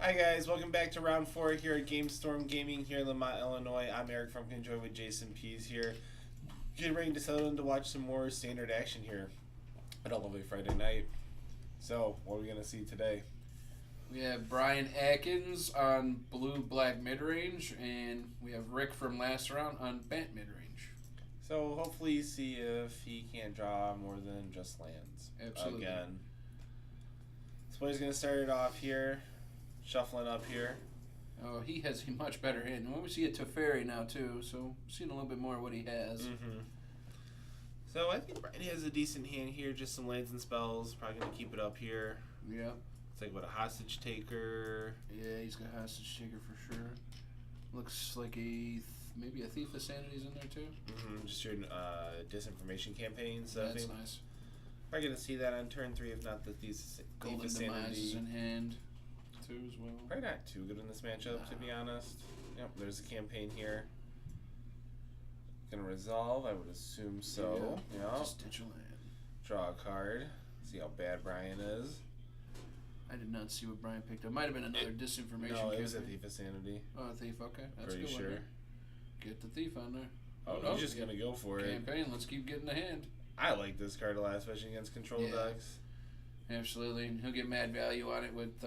Hi guys, welcome back to round 4 here at GameStorm Gaming here in Lamont, Illinois. I'm Eric from Enjoy with Jason Pease here. Getting ready to settle in to watch some more standard action here at a lovely Friday night. So, what are we going to see today? We have Brian Atkins on blue-black midrange, and we have Rick from last round on Bant midrange. So, hopefully see if he can't draw more than just lands. Absolutely. Again. So, he's going to start it off here. Shuffling up here. Oh, he has a much better hand. And we see a Teferi now, too, so we're seeing a little bit more of what he has. So I think Brian has a decent hand here, just some lands and spells. Probably going to keep it up here. Yeah. It's like, what, a hostage taker? Yeah, he's got hostage taker for sure. Looks like maybe a Thief of Sanity's in there, too. Just your disinformation campaign stuff. That's nice. Probably going to see that on turn 3, if not the Thief Golden of Sanity. Demise is in hand. As well. Probably not too good in this matchup, to be honest. Yep, there's a campaign here. Gonna resolve, I would assume so. Yeah. Just ditch a land. Draw a card. See how bad Brian is. I did not see what Brian picked up. Might have been another disinformation. No, it was a Thief of Sanity. Oh, a Thief. Okay, that's pretty good. sure. Get the Thief on there. Oh, he's just gonna go for it. Campaign. Let's keep getting the hand. I like this card a lot, especially against control decks. Absolutely, and he'll get mad value on it with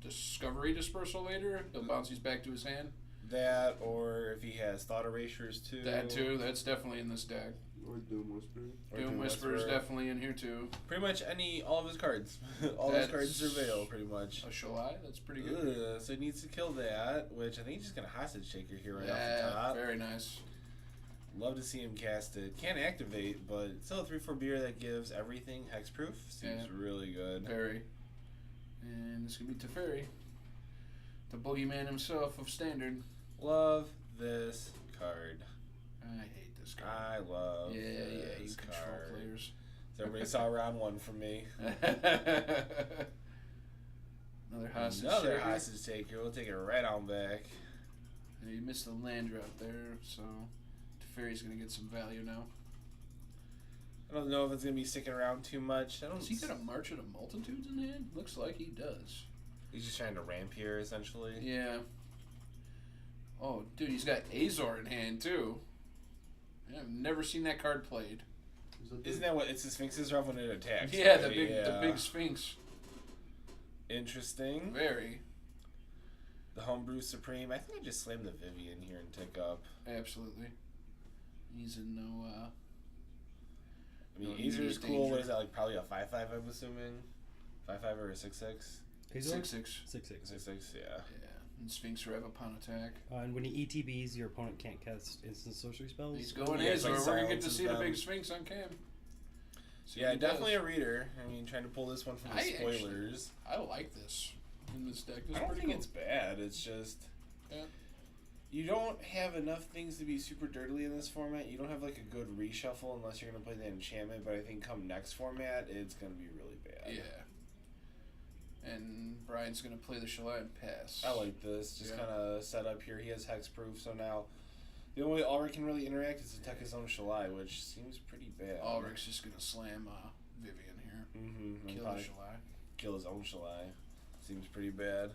Discovery Dispersal later. He'll bounce these back to his hand. That, or if he has Thought Erasures too. That too. That's definitely in this deck. Or Doom Whisper. Doom Whisper is definitely in here too. Pretty much all of his cards. All his cards surveil, pretty much. A Shalai, that's pretty good. So he needs to kill that, which I think he's just going to hostage taker here right off the top. Very nice. Love to see him cast it. Can't activate, but it's still a 3/4 beer that gives everything hexproof. Seems really good. Very. And it's going to be Teferi. The boogeyman himself of Standard. Love this card. I hate this card. I love this card. Control players. So everybody saw round 1 from me. Another hostage taker. We'll take it right on back. Yeah, you missed the land drop there, so Teferi's going to get some value now. I don't know if it's going to be sticking around too much. Has he got a March of the Multitudes in hand? Looks like he does. He's just trying to ramp here, essentially. Yeah. Oh, dude, he's got Azor in hand, too. I've never seen that card played. Isn't that what it's the Sphinx's rough when it attacks? Yeah, right? the big Sphinx. Interesting. Very. The Homebrew Supreme. I think I just slammed the Vivian here and take up. Absolutely. He's in no. I mean, Azor is cool. What is that, like probably a 5/5? I'm assuming 5/5 or a 6/6. 6/6. 6/6. Yeah. And Sphinx Rev upon attack. And when he ETBs, your opponent can't cast instant sorcery spells. He's going Azor. We're going to get to see the big Sphinx on cam. Yeah, definitely a reader. I mean, trying to pull this one from the spoilers. I like this in this deck. I don't think it's bad. It's just... Yeah. You don't have enough things to be super dirtily in this format. You don't have like a good reshuffle unless you're going to play the enchantment, but I think come next format, it's going to be really bad. Yeah. And Brian's going to play the Shalai and pass. I like this. Just kind of set up here. He has hexproof, so now the only way Alrick can really interact is to tech his own Shalai, which seems pretty bad. Alrick's just going to slam Vivian here. Kill the Shalai. Kill his own Shalai. Seems pretty bad.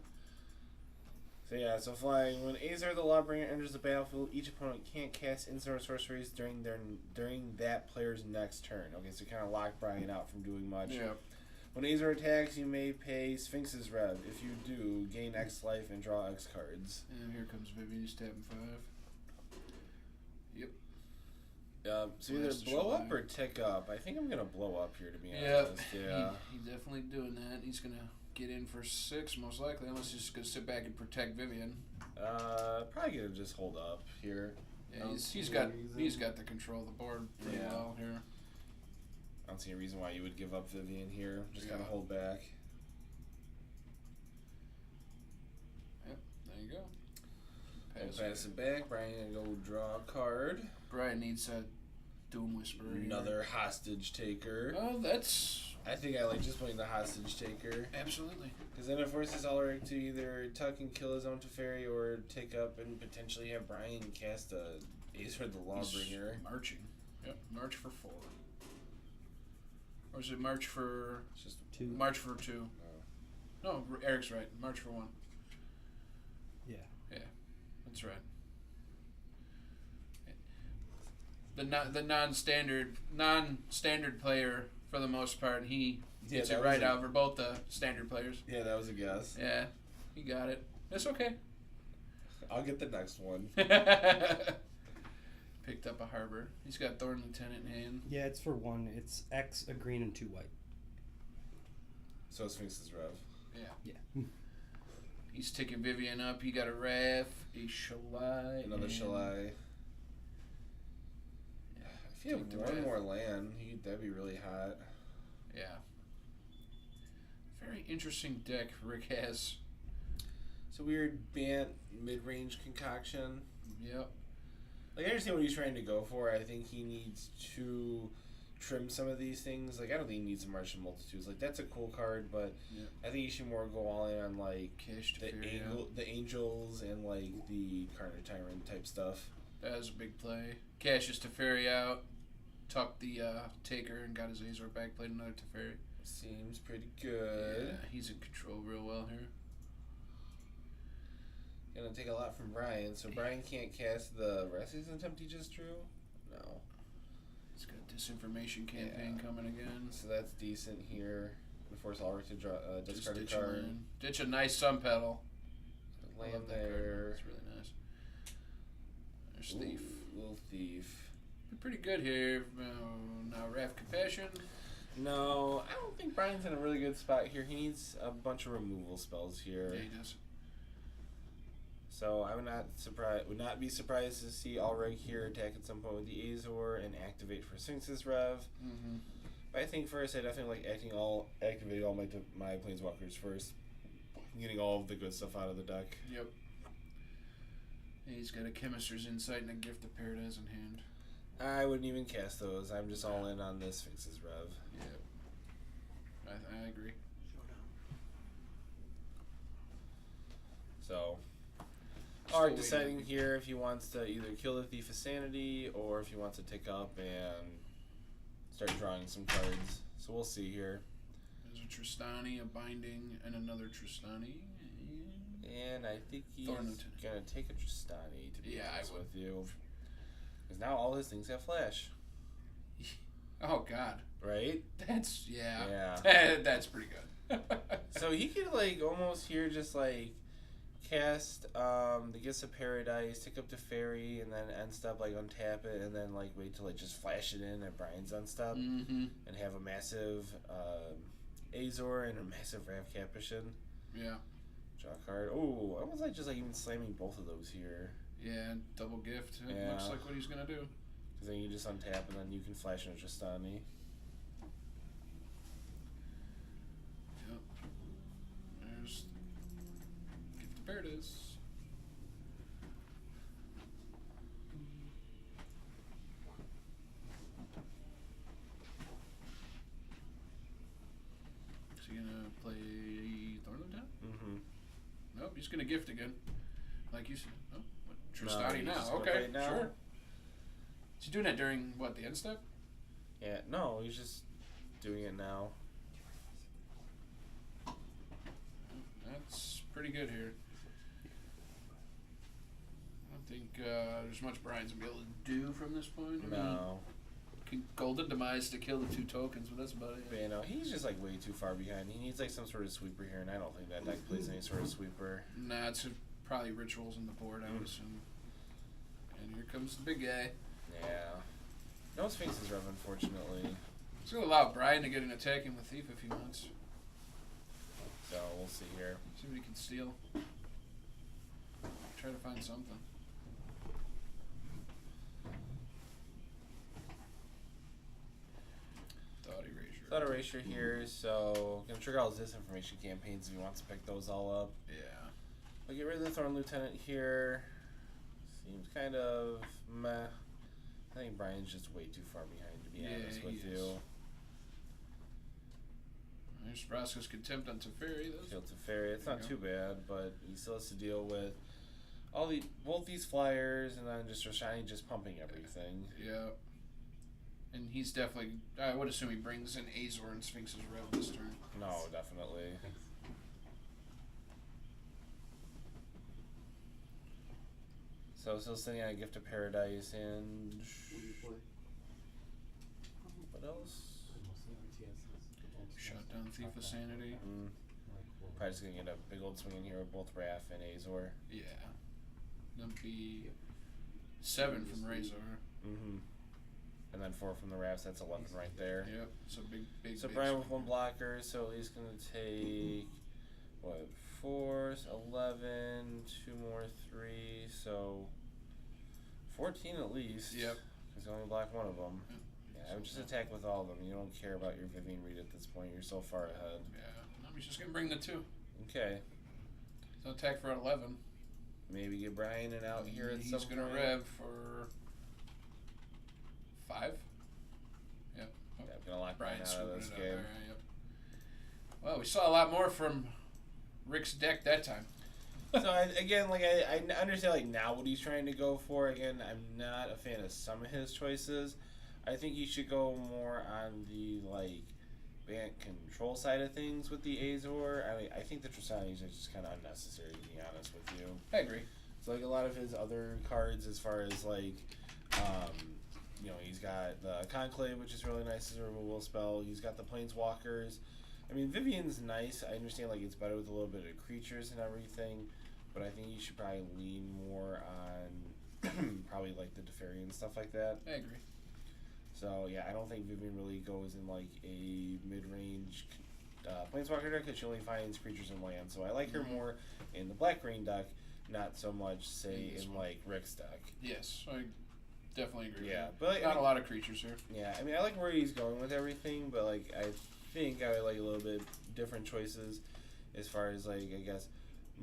So yeah, so flying. When Azor the Lawbringer enters the battlefield, each opponent can't cast instant or sorceries during that player's next turn. Okay, so kind of lock Brian out from doing much. Yeah. When Azor attacks, you may pay Sphinx's Rev. If you do, gain X life and draw X cards. And here comes Vivian. He's tapping 5. Yep. So either blow up or tick up. I think I'm gonna blow up here, to be honest. Yeah. He's definitely doing that. He's gonna get in for 6 most likely, unless he's just gonna sit back and protect Vivian. Probably gonna just hold up here. Yeah, he's got the control of the board pretty well here. I don't see a reason why you would give up Vivian here. Just kind of hold back. Yep, there you go. Pass it back. Brian gonna go draw a card. Brian needs a Doom Whisperer. Another hostage taker. Oh, that's... I think I like just playing the hostage taker. Absolutely. Because then it forces Alrick to either tuck and kill his own Teferi or take up and potentially have Brian cast a Azor the Lawbringer. He's marching. Yep, march for 4. Or is it march for... It's just 2. March for 2. No, Eric's right. March for 1. Yeah. Yeah, that's right. The non-standard player for the most part, he gets it right out for both the standard players. Yeah, that was a guess. Yeah, he got it. It's okay. I'll get the next one. Picked up a Harbor. He's got Thorn Lieutenant in hand. Yeah, it's for 1. It's X, a green, and 2 white. So Sphinx's Rev. Yeah. Yeah. He's ticking Vivian up. He got a Wrath, a Shalai. Another Shalai. Yeah, If you have one more land, that'd be really hot. Yeah. Very interesting deck Rick has. It's a weird Bant mid-range concoction. Yep. Like, I understand what he's trying to go for. I think he needs to trim some of these things. Like, I don't think he needs a Martian Multitudes. Like, that's a cool card, but Yep. I think he should more go all in on, like, Cash the Angels and, like, the Carnage Tyrant type stuff. That was a big play. Cashes Teferi out. Tucked the Taker and got his Azor back. Played another Teferi. Seems pretty good. Yeah, he's in control real well here. Gonna take a lot from Brian, so Brian can't cast the Rescue's Attempt he just drew? No. He's got Disinformation Campaign coming again. So that's decent here. We force Alrick to draw, discard a ditch card. land. Ditch a nice Sun Petal. Land Love that card. there. It's really nice. There's Thief. Little Thief. Be pretty good here. Now Wrath Compassion. No, I don't think Brian's in a really good spot here. He needs a bunch of removal spells here. Yeah, he does. So I would not be surprised to see Alrick here attack at some point with the Azor and activate for Sphinx's Rev. Mm-hmm. But I think first I definitely like activate all my Planeswalkers first. Getting all of the good stuff out of the deck. Yep. He's got a Chemister's Insight and a Gift of Paradise in hand. I wouldn't even cast those. I'm just all in on this Sphinx's Rev. Yep. I agree. So, Still Alrick waiting. deciding here if he wants to either kill the Thief of Sanity or if he wants to tick up and start drawing some cards. So we'll see here. There's a Tristani, a Binding, and another Tristani. And I think he's Thorn Lieutenant. gonna take a Tristani to be Yeah, I honest would. with you, because now all his things have flash, Oh God. right? That's Yeah. That's pretty good. So he could like almost here just like cast the Gifts of Paradise, tick up the Fairy, and then end step like untap it, and then like wait till like just flash it in at Brian's end step, Mm-hmm. and have a massive Azor and a massive Rav Capuchin. Yeah. Draw a card. Oh, I almost like just like even slamming both of those here. Yeah, double gift. It Yeah. looks like what he's gonna do. Because then you just untap and then you can flash in a Tristani. Yep. There's Gift. There it is. Is he gonna play Thornton? Mm-hmm. Nope, he's gonna gift again. Like you said. Oh, what? No, Tristani he's now. just gonna Okay, play it now. sure. Is he doing that during what, the end step? Yeah, no, he's just doing it now. That's pretty good here. I don't think there's much Brian's gonna be able to do from this point. I mean, No. Golden Demise to kill the 2 tokens, but that's about it. But, you know, he's just like way too far behind. He needs like some sort of sweeper here, and I don't think that deck plays any sort of sweeper. Nah, it's probably rituals on the board, I would assume. And here comes the big guy. Yeah. No Sphinx's Rev, unfortunately. It's gonna allow Brian to get an attack in with Thief if he wants. So we'll see here. See what he can steal. Try to find something. Thought Erasure. Thought Erasure here, so gonna trigger all his disinformation campaigns if he wants to pick those all up. Yeah. We'll get rid of the Thorn Lieutenant here. Seems kind of meh. I think Brian's just way too far behind, to be honest with he you. is. There's Vraska's Contempt on Teferi. Field to Fairy. It's There not you too bad, but he still has to deal with both these flyers and then just Rashani just pumping everything. Yeah. And he's definitely, I would assume he brings in Azor and Sphinx's Rev this turn. No, definitely. So still sitting on a Gift of Paradise and What do you play? what else? Shut down Thief of Sanity. Probably just gonna get a big old swing in here with both Raph and Azor. Yeah. That'd be 7 from Razor. Mm-hmm. And then 4 from the Raphs. That's 11 right there. Yep. So big. So big Brian swing. with 1 blocker, so he's gonna take what 4, 11, 2 more 3, so 14 at least. Yep. He's only blocked 1 of them. Yep. Yeah, I would just attack with all of them. You don't care about your Vivian Reed at this point. You're so far ahead. Yeah. No, he's just gonna bring the 2. Okay. So attack for 11. Maybe get Brian and out here at some He's point. gonna rev for 5. Yep. Oh, Yeah, I'm gonna lock Brian out of this game. There, yep. Well, we saw a lot more from Rick's deck that time. So I understand like now what he's trying to go for. Again, I'm not a fan of some of his choices. I think he should go more on the like Bant control side of things with the Azor. I mean, I think the Tristani's are just kind of unnecessary, to be honest with you. I agree. So like a lot of his other cards, as far as like, he's got the Conclave, which is really nice as a removal spell. He's got the Planeswalkers. I mean, Vivian's nice. I understand like it's better with a little bit of creatures and everything, but I think you should probably lean more on probably like the Teferi and stuff like that. I agree. So yeah, I don't think Vivian really goes in like a mid-range Planeswalker deck because she only finds creatures and land. So I like her more in the black-green deck, not so much say in like Rick's deck. Yes, I definitely agree. Yeah, with but like, not a lot of creatures here. Yeah, I mean I like where he's going with everything, but like I think I would like a little bit different choices as far as like I guess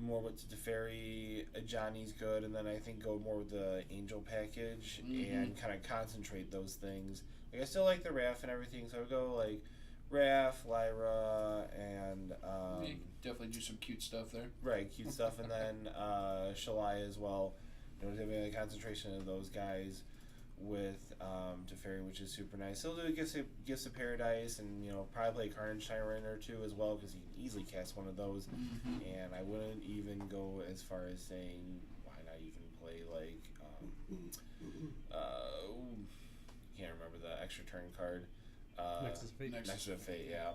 more with the Teferi. Johnny's good, and then I think go more with the Angel package and kind of concentrate those things. Like I still like the Raph and everything, so I would go like Raph, Lyra, and You definitely do some cute stuff there. right, cute stuff, and then Shalai as well. Having a concentration of those guys with Teferi, which is super nice. He'll do Gifts of Paradise, and probably play Carnage Tyrant or 2 as well, because he can easily cast one of those. And I wouldn't even go as far as saying why not even play like can't remember the extra turn card. Nexus of Fate. Nexus of Fate, yeah.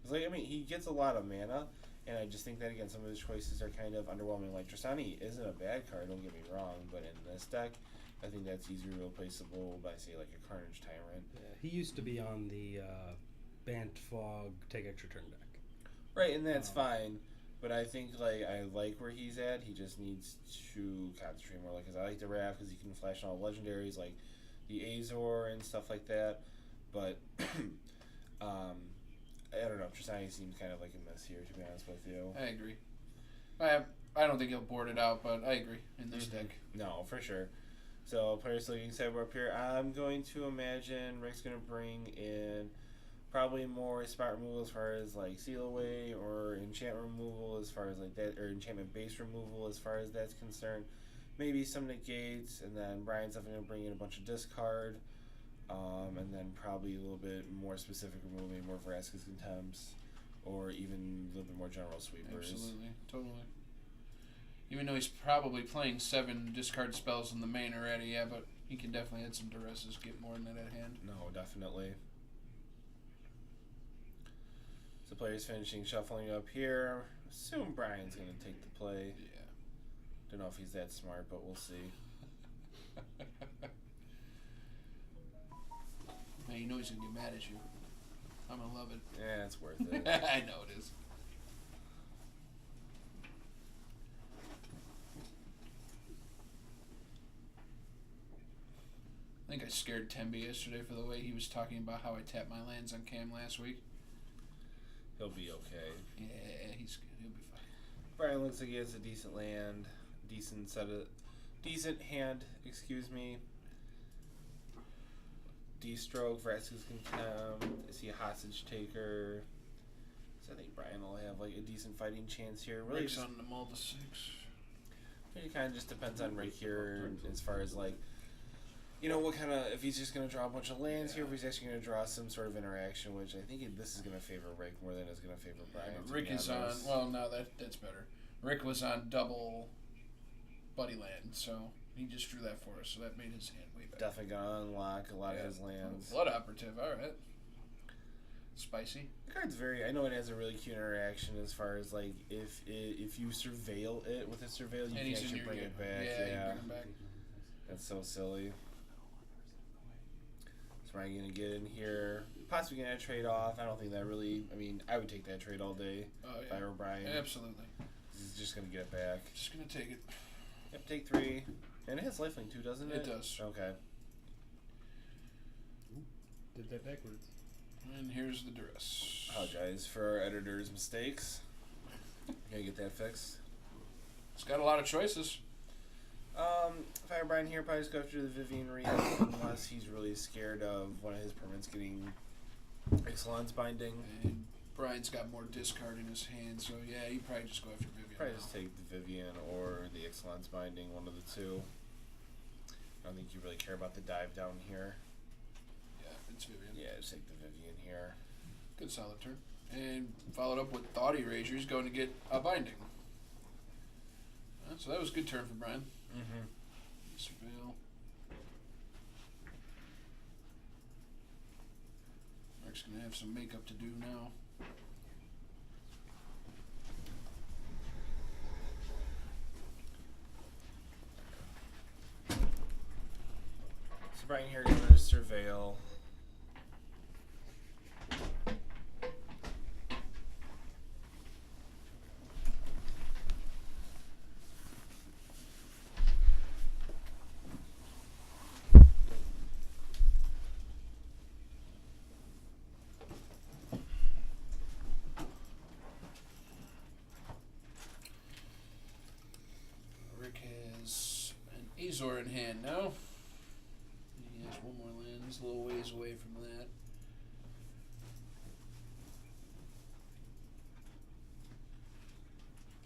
Because he gets a lot of mana, and I just think that again some of his choices are kind of underwhelming. Like Tristani isn't a bad card, don't get me wrong, but in this deck, I think that's easier replaceable by say like a Carnage Tyrant. Yeah, he used to be on the Bant Fog take extra turn deck. Right, and that's fine. But I think I like where he's at. He just needs to concentrate more. Like, cause I like the Raph because he can flash on all legendaries like the Azor and stuff like that. But I don't know. Tristani seems kind of like a mess here, to be honest with you. I agree. I don't think he'll board it out, but I agree in this deck. No, for sure. So players looking set up here. I'm going to imagine Rick's going to bring in probably more spot removal as far as like seal away or enchantment removal as far as like that, or enchantment base removal as far as that's concerned. Maybe some negates, and then Brian's definitely going to bring in a bunch of discard, and then probably a little bit more specific removal, maybe more Vraska's Contempts, or even a little bit more general sweepers. Absolutely, totally. Even though he's probably playing 7 discard spells in the main already, yeah, but he can definitely add some duresses, get more than that at hand. No, definitely. So players finishing shuffling up here. Assume Brian's going to take the play. Yeah. Don't know if he's that smart, but we'll see. Man, you know he's going to get mad at you. I'm going to love it. Yeah, it's worth it. I know it is. I think I scared Tembe yesterday for the way he was talking about how I tapped my lands on Cam last week. He'll be okay. Yeah, he'll be fine. Brian looks like he has a decent land, decent hand, excuse me. D-stroke, Vraska's Contempt. Is he a hostage taker? So I think Brian will have like a decent fighting chance here. Really, Rick's just, on the Mull to 6. it kind of just depends on Rick here as far as like, what kind of, if he's just going to draw a bunch of lands here, if he's actually going to draw some sort of interaction, which I think this is going to favor Rick more than it's going to favor Brian. Rick is on, well, no, that's better. Rick was on double Buddy Land, so He just drew that for us, so that made his hand way better. Definitely gonna unlock a lot of his lands. Blood Operative, alright. Spicy. The card's very. I know it has a really cute interaction as far as like if you surveil it with a surveil, you can actually bring it back. Yeah, you bring it back. That's so silly. So I'm gonna get in here. Possibly gonna trade off. I don't think that really. I mean, I would take that trade all day if I were Brian. Absolutely. He's just gonna get it back. Just gonna take it. Yep, take 3. And it has lifelink too, doesn't it? It does. Okay. Did that backwards. And here's the duress. Apologize for our editor's mistakes. Gotta get that fixed. It's got a lot of choices. If I were Brian here, probably just go after the Vivian Reed unless he's really scared of one of his permanents getting Excellence Binding. And Brian's got more discard in his hand, so yeah, you probably just go after Vivian. Probably just take the Vivian or the Excellence Binding, one of the two. I don't think you really care about the dive down here. Yeah, it's Vivian. Yeah, just take the Vivian here. Good solid turn. And followed up with Thought Erasure. He's going to get a Binding. So that was a good turn for Brian. Mm-hmm. Surveil. Mark's going to have some makeup to do now. So Brian here going to surveil. Rick has an Azor in hand now. He has one more land. He's a little ways away from that.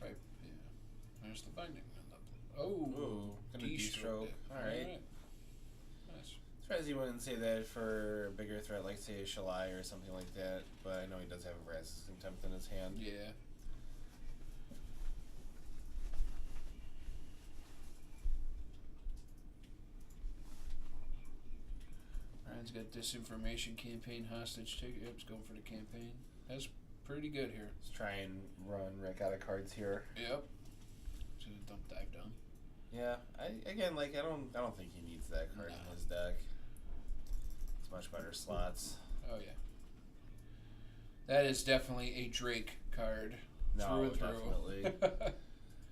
Right, yeah. There's the binding. Ooh, gonna D-stroke. Alright. Nice. Surprised he wouldn't say that for a bigger threat like, say, a Shalai or something like that, but I know he does have a Vraska's Contempt in his hand. Yeah. Ryan's got Disinformation Campaign Hostage Ticket. Yep, he's going for the campaign. That's pretty good here. Let's try and run Rick out of cards here. Yep. Should have dumped dive down. Yeah, I don't think he needs that card in his deck. It's much better slots. Oh yeah. That is definitely a Drake card. No, Through and definitely.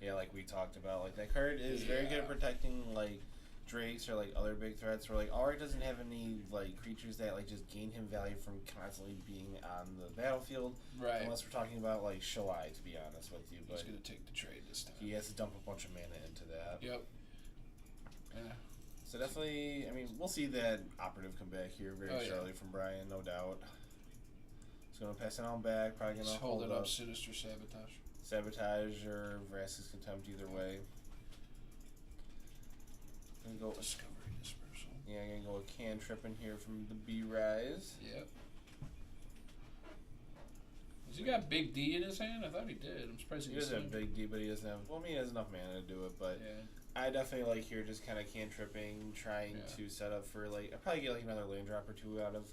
Yeah, like we talked about, like that card is very good at protecting like Drakes or like other big threats. Where like Alrick doesn't have any like creatures that like just gain him value from constantly being on the battlefield. Right. Unless we're talking about like Shalai, to be honest with you. But he's gonna take the trade this time. he has to dump a bunch of mana into that. Yep. Yeah. So definitely, I mean, we'll see that operative come back here very shortly from Brian, no doubt. He's gonna pass it on back. Probably gonna hold it up. Sinister Sabotage. Sabotage or Vraska's Contempt, either way. Gonna go Discovery Dispersal. Yeah, I'm gonna go a cantrip in here from the B Rise. Yep. Has he got Big D in his hand? I thought he did. I'm surprised He doesn't have Big D, but he doesn't have. Well, I mean, he has enough mana to do it. But I definitely like here just kind of cantripping, trying to set up for like. I'll probably get like another land drop or two out of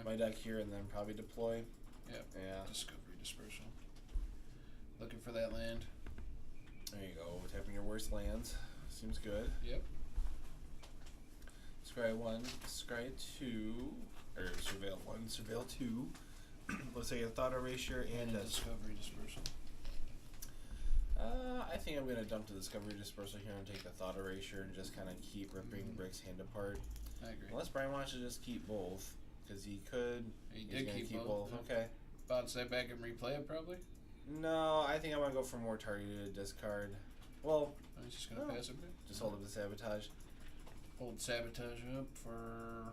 my deck here, and then probably deploy. Yep. Yeah. Discovery Dispersal. Looking for that land. There you go. Tapping your worst lands. Seems good. Yep. Scry 1, Scry 2, or Surveil 1, Surveil 2. Let's say a Thought Erasure and a Discovery Dispersal. I think I'm going to dump the Discovery Dispersal here and take the Thought Erasure and just kind of keep ripping Brick's hand apart. I agree. Unless Brian wants to just keep both, because he could. He did keep both. Okay. Bounce that back and replay it, probably? No, I think I'm going to go for more targeted discard. Well, I'm just going to pass it back. Just hold up the Sabotage. Hold Sabotage up for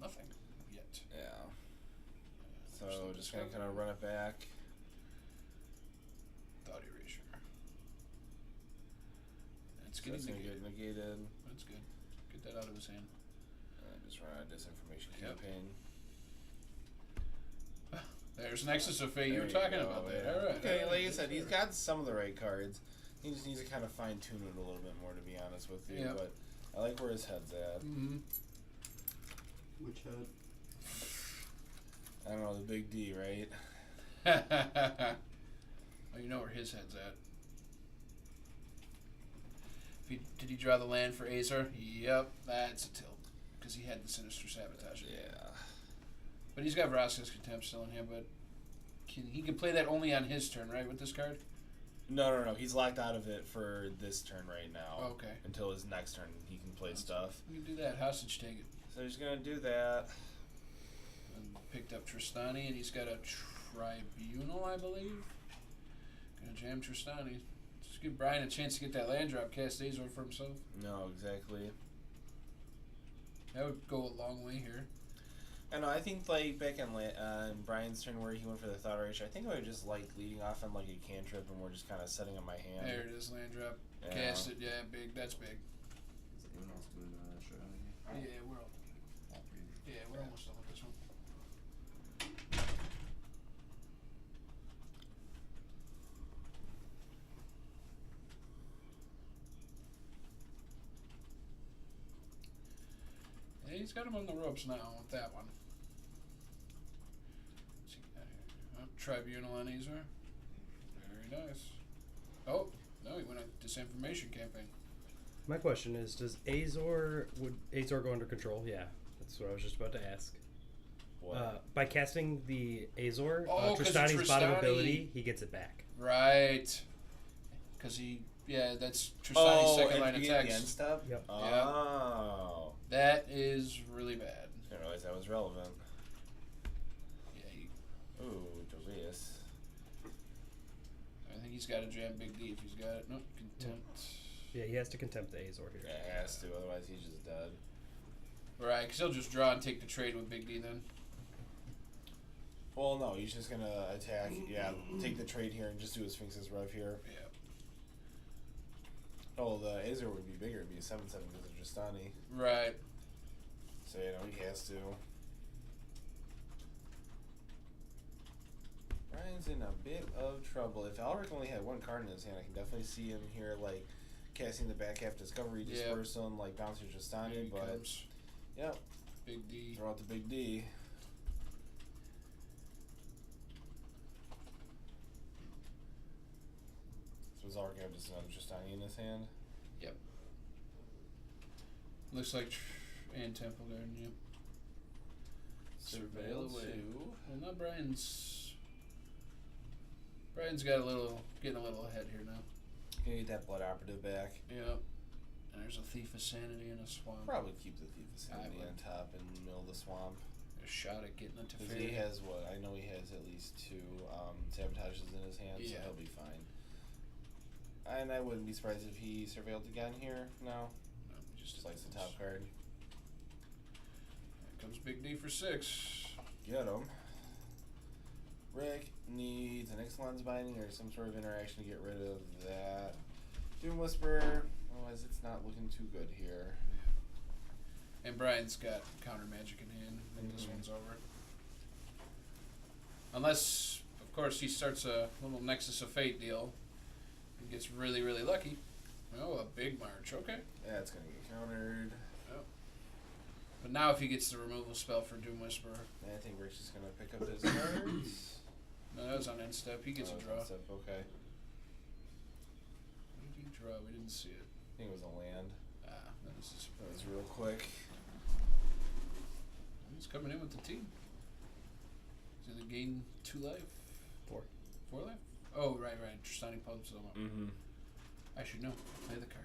nothing yet. Yeah. So just going to kind of run it back. Thought Erasure. That's So getting going to get negated. That's good. Get that out of his hand. Just run out of Disinformation Campaign. There's Nexus of Fate. You were talking about that. All right. Okay, like I said, he's got some of the right cards. He just needs to kind of fine tune it a little bit more, to be honest with you. Yep. But I like where his head's at. Mm-hmm. Which head? I don't know, the big D, right? Well, you know where his head's at. Did he draw the land for Azor? Yep, that's a tilt. Because he had the Sinister Sabotage. Yeah. But he's got Vraska's Contempt still in him, but he can play that only on his turn, right, with this card? No. He's locked out of it for this turn right now. Okay. Until his next turn, he can play stuff. You can do that. Hostage take it. So he's going to do that. And picked up Tristani, and he's got a Tribunal, I believe. Gonna jam Tristani. Just give Brian a chance to get that land drop, cast Azor for himself. No, exactly. That would go a long way here. I know, I think like back on Brian's turn where he went for the Thought Erasure, I think I would just like leading off on like a cantrip and we're just kind of setting up my hand. There it is, land drop. Yeah. Cast it, yeah, big. That's big. Is anyone else doing strategy? Yeah, we're All three. almost done with this one. Yeah, he's got him on the ropes now with that one. What's he got here? Tribunal on Azor. Very nice. Oh, no, he went on disinformation campaign. My question is, would Azor go under control? Yeah, that's what I was just about to ask. What? By casting the Azor, 'Cause of Tristani's bottom Tristani. ability, he gets it back. Right. Because that's Tristani's second line at the beginning of the attacks. end step? Yep. Oh. That is really bad. Didn't realize that was relevant. Yeah, Ooh, delicious. I think he's got to jam Big D if he's got it. Nope, Contempt. Yeah, he has to contempt the Azor here. Yeah, it has to, otherwise he's just dead. Right, because he'll just draw and take the trade with Big D then. Well, no, he's just gonna attack, take the trade here and just do his Sphinx's Rev here. Yeah. Oh, the Azor would be bigger, it'd be a 7/7 because of Justani. Right. So, he has to. Ryan's in a bit of trouble. If Alrick only had one card in his hand, I can definitely see him here, like, casting the back half Discovery, Dispersal, and, like, bouncing Justani, Here he but, comes. yep, Big D. throw out the big D. So is Alrick gonna have just another Justani in his hand? Looks like and Temple Garden, yep. Surveil away. Well, now Brian's got getting a little ahead here now. Can you get that Blood Operative back? Yep. And there's a Thief of Sanity and a Swamp. Probably keep the Thief of I Sanity would. on top in the middle of the swamp. A shot at getting into Because Fairy. he has what? I know he has at least 2 sabotages in his hand, so Yeah. he'll be fine. And I wouldn't be surprised if he surveilled again here. No. No, Just likes the top card. Here comes Big D for 6. Get him. Rick needs an Ixalan's Binding or some sort of interaction to get rid of that. Doom Whisper. Otherwise, it's not looking too good here. And Brian's got counter magic in hand, and this one's over. Unless, of course, he starts a little Nexus of Fate deal and gets really, really lucky. Oh, a big march. Okay. Yeah, it's going to get countered. Oh. But now if he gets the removal spell for Doom Whisperer, And I think Rick's just going to pick up his cards. no, that was on end step. He gets a draw. Step, okay. What did he draw? We didn't see it. I think it was a land. That was a That was real quick. He's coming in with the team. He's going to gain 2 life. 4. 4 life? Oh, right. Tristani pumps them up. Mm-hmm. I should know. Play the card.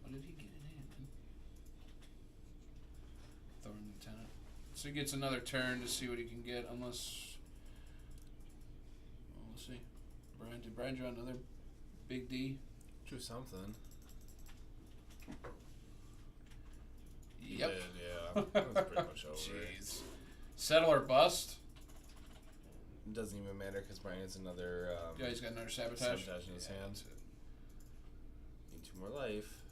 What did he get in hand? Thorn Lieutenant. So he gets another turn to see what he can get, unless... Well, we'll see. Did Brian draw another Big D? Drew something. He Yep. did, yeah. That was pretty much over. Jeez. Settle or bust? It doesn't even matter because Brian has another Yeah, he's got another sabotage. sabotage in his hand. That's it. Need 2 more life.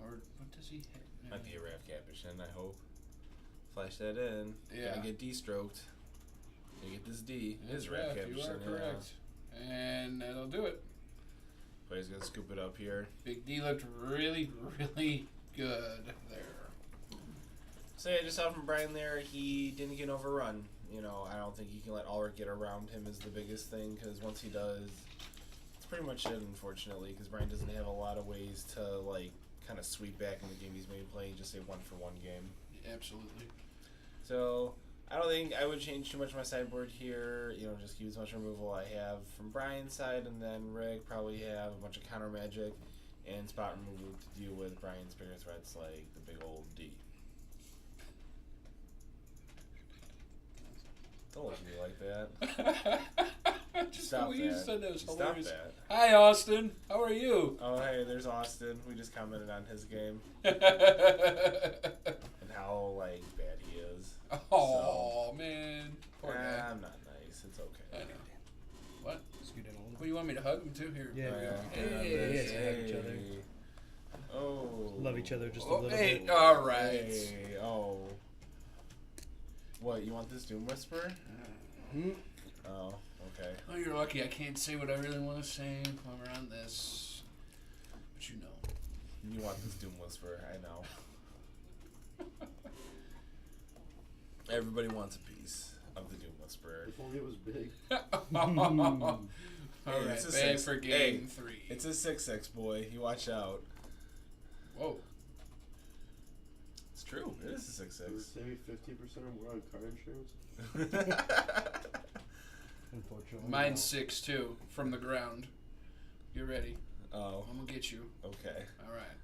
Or what does he hit? Might be a Wrath Capuchin, I hope. Flash that in. Yeah. Gonna get de-stroked. You get this D. It That's is red right. capture. You are correct. And that'll do it. But he's gonna scoop it up here. Big D looked really, really good there. So yeah, just off from Brian there, he didn't get overrun. You know, I don't think he can let Alrick get around him is the biggest thing, because once he does, it's pretty much it, unfortunately, because Brian doesn't have a lot of ways to, like, kind of sweep back in the game he's been playing, just a one-for-one game. Yeah, absolutely. So, I don't think I would change too much of my sideboard here, you know, just keep as much removal I have from Brian's side, and then Rick probably have a bunch of counter magic and spot removal to deal with Brian's bigger threats like the big old D. Don't look at me like that. Just Stop the way you that. said that was Stop hilarious. that. Hi, Austin. How are you? Oh, hey, there's Austin. We just commented on his game Oh, and how, like, bad he is. man. Poor guy. I'm not nice. It's okay. I know. What? Scoot in a little Well, you want me to hug him too? Here. Yeah. Oh, yeah. Hey. Yeah, to hug each other. Oh. Love each other just a Oh, little hey, bit. all right. Hey, oh. What, you want this Doom Whisper? Hmm? Oh, okay. Oh, you're lucky. I can't say what I really want to say while we're on this. But you know. You want this Doom Whisper, I know. Everybody wants a piece of the Doom Whisperer. If only it was big. All Hey, right, it's a bad 6. for game Hey, 3. It's a 6-6, boy. You watch out. Whoa. It's true. It is a It would 6-6. save me 50% or more on car insurance. Unfortunately. Mine's 6 too, from the ground. Get ready. Oh, I'm gonna get you. okay. All right.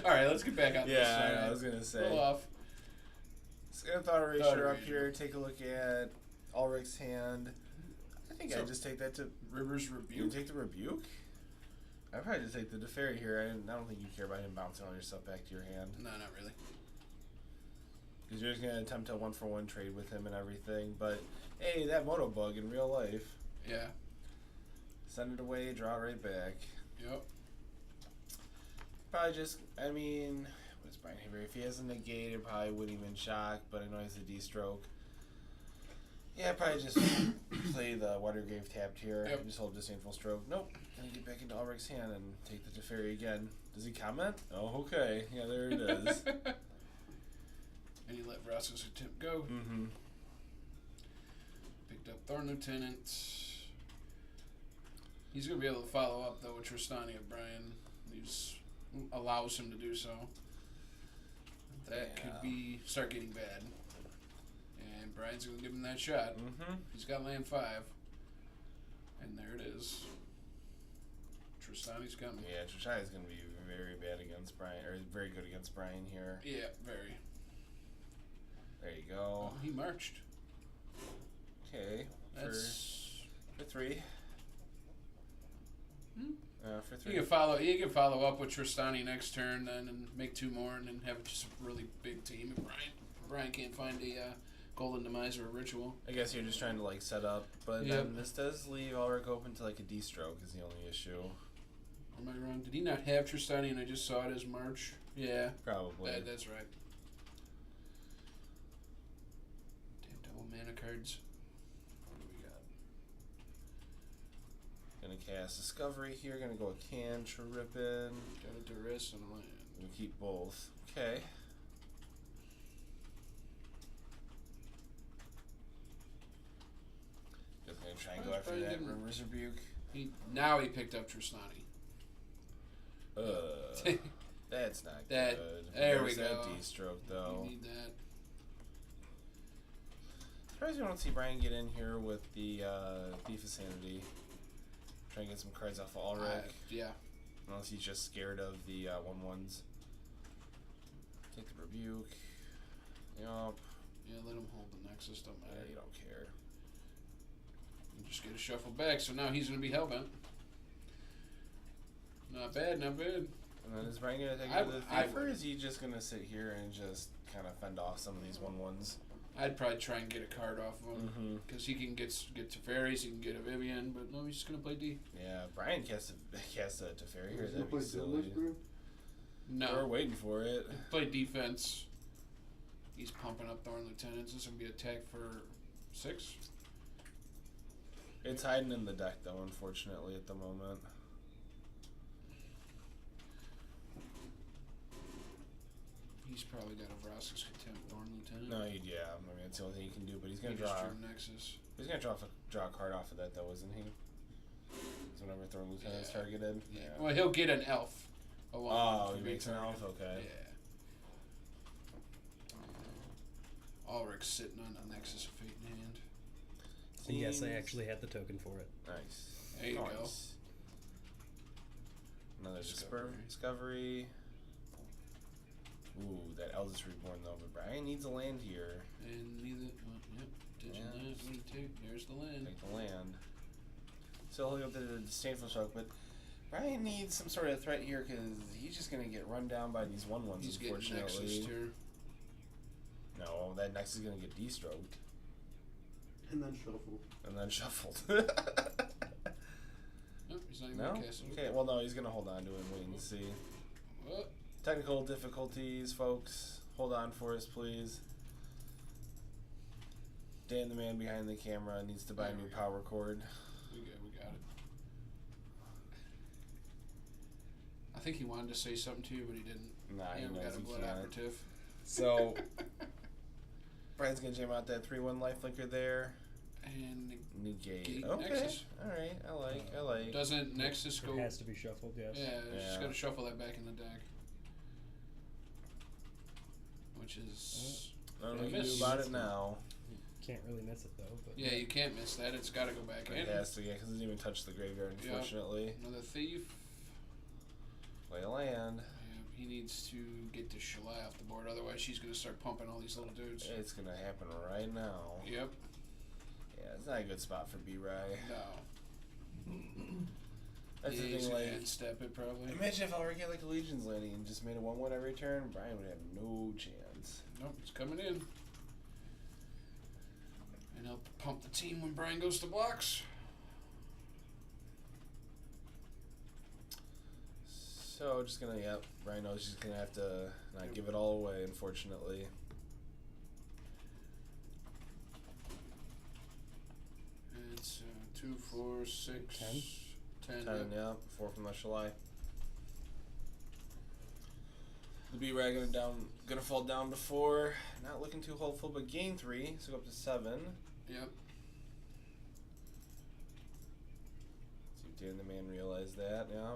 All right, let's get back on this. Yeah, All right. I was gonna say. Roll off. Let's get a thought eraser Thought up eraser. here. Take a look at Ulrich's hand. I think So- I just take that to. Rivers You rebuke. take the rebuke. I probably just take the Deferi here. I don't think you care about him bouncing all your stuff back to your hand. No, not really. Because you're just going to attempt a 1-for-1 trade with him and everything. But, hey, that Moto Bug in real life. Yeah. Send it away, draw it right back. Yep. Probably just, I mean, what's Brian Haver? If he has a negate, it probably wouldn't even shock. But I know he's a D-stroke. Yeah, probably just play the Watergrave tapped here. Yep. Just hold Disdainful Stroke. Nope. Gonna get back into Ulrich's hand and take the Teferi again. Does he comment? Oh, okay. Yeah, there it is. And you let Vraska's attempt go. Mm-hmm. Picked up Thorn Lieutenant. He's going to be able to follow up, though, with Tristani if Brian allows him to do so. That Yeah. could be start getting bad. And Brian's going to give him that shot. Mm-hmm. He's got land 5. And there it is. Tristani's coming. Yeah, Trishai is going to be very bad against Brian, or very good against Brian here. Yeah, very. There you go. Oh, he marched. Okay. That's... For 3. Hmm? For You 3. can follow up with Tristani next turn then and make 2 more and then have just a really big team. If Brian can't find a Golden Demise or a Ritual. I guess you're just trying to like set up, but Yep. then this does leave Ulrich open to like a D-stroke is the only issue. Am I wrong? Did he not have Tristani and I just saw it as March? Yeah, Probably. that's right. Damn double mana cards. What do we got? Gonna cast Discovery here. Gonna go a Cantrippin. Got a Duress and a land. We'll keep both. Okay. Just gonna try and go Surprised after Brian that didn't- River's Rebuke. Now he picked up Tristani. That's not That- good. there we There's go. that D-stroke You though. need that. Surprised we don't see Brian get in here with the Thief of Sanity. Try and get some cards off of Ulrich. Yeah. Unless he's just scared of the 1/1s. Take the Rebuke. Yup. Yeah, let him hold the Nexus. Don't Yeah, matter. you don't care. You just get a shuffle back, so now he's going to be hellbent. Not bad, not bad. And then is Brian gonna take I- it to the I Thief, or would. is he just gonna sit here and just kind of fend off some of these 1/1s? I'd probably try and get a card off of him. Mm-hmm. Because he can get to fairies, he can get a Vivian, but no, he's just going to play D. Yeah, Brian cast a Teferi here. He's That'd be gonna play Doom silly. Whisperer? No. We're waiting for it. Play defense. He's pumping up Thorn Lieutenants. This will be attack for 6. It's hiding in the deck, though, unfortunately, at the moment. He's probably got a Vraska's Contempt Thorn Lieutenant. No, yeah. I mean, that's the only thing he can do. But he's gonna He draw. just drew Nexus. He's gonna draw a card off of that, though, isn't he? So whenever Thorn Lieutenant's Yeah. targeted. Yeah. Well, he'll get an elf. Oh, he makes an elf. Okay. Yeah. Alrick's sitting on a Nexus of Fate in hand. So yes, I actually had the token for it. Nice. There you go. Another Discovery. discovery. Ooh, that Eldest Reborn though. But Brian needs a land here. And neither. Yep. Ditching Yeah. that. What do you take? There's the land. Take the land. So he'll go to the disdainful shock, but Brian needs some sort of threat here because he's just gonna get run down by these 1/1s. He's getting Unfortunately. Nexus too. No, that Nexus is gonna get destroked And then shuffle. and then shuffled. Nope, he's not even No? gonna cast it. Okay, well, no, he's going to hold on to it and wait and see. What? Technical difficulties, folks. Hold on for us, please. Dan, the man behind the camera, needs to buy a There new we go. power cord. We got it. I think he wanted to say something to you, but he didn't. Nah, He he haven't knows got a he blood can't. operative. So, Brian's going to jam out that 3/1 lifelinker there. And Negate. Gate Okay. Nexus. Alright, I like. doesn't Nexus go? It has to be shuffled, yes. Yeah, just Yeah. gotta shuffle that back in the deck. Which is I don't know what Yeah, you can do miss. about it now. Can't really miss it though. But yeah, you can't miss that. It's gotta go back It in. has to, yeah, because it doesn't even touch the graveyard, Yeah. unfortunately. Another thief. Play a land. Yeah, he needs to get the Shalai off the board, otherwise she's gonna start pumping all these little dudes. It's going to happen right now. Yep. Yeah, it's not a good spot for B-Rye. No. That's Yeah, the he's thing, gonna like, hand step it probably. imagine if Alrick had like a Legion's landing and just made a 1/1 every turn, Brian would have no chance. Nope, it's coming in. And he'll pump the team when Brian goes to blocks. So just gonna, yep, Brian knows she's gonna have to not give it all away, unfortunately. It's 2, 4, 6, 10? 10. 10, yeah, 4 from the Shalai. The B-Rag gonna fall down to 4. Not looking too hopeful, but gain 3, so go up to 7. Yep. See if Dan the man realized that, yeah.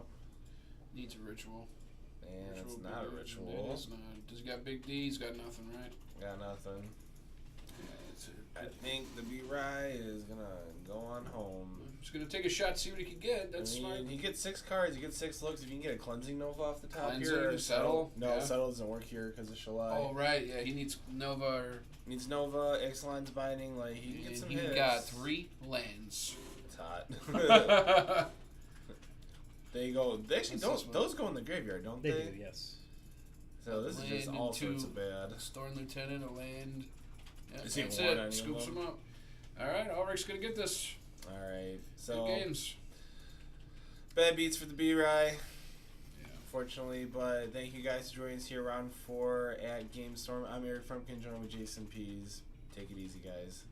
Needs a ritual. And it's Ritual not a big- ritual. It is not. Does he got big D? He's got nothing, right? Got nothing. Yeah, it's I think the B-Rye is gonna go on home. Just gonna take a shot, see what he can get. That's I mean, smart. he gets 6 cards, he gets 6 looks. If you can get a Cleansing Nova off the top Cleansing, here. Or Settle, No, yeah. Settle doesn't work here because of Shalai. Oh right, yeah. He needs Nova. Or, Needs Nova, X-Line's Binding, like, he can get and some he hits. got 3 lands. It's hot. They go, they actually What's don't, this one? those go in the graveyard, don't they they? do, yes. So this is just Land all and sorts two. of bad. Storm Lieutenant, a land. Yeah, Is he that's one on any it. of Scoops them? him up. Alright, Ulrich's gonna get this. Alright, Good so games. bad beats for the B-Rye. Yeah. Unfortunately, but thank you guys for joining us here round 4 at Game Storm. I'm Eric Frumpkin, joined with Jason Pease. Take it easy, guys.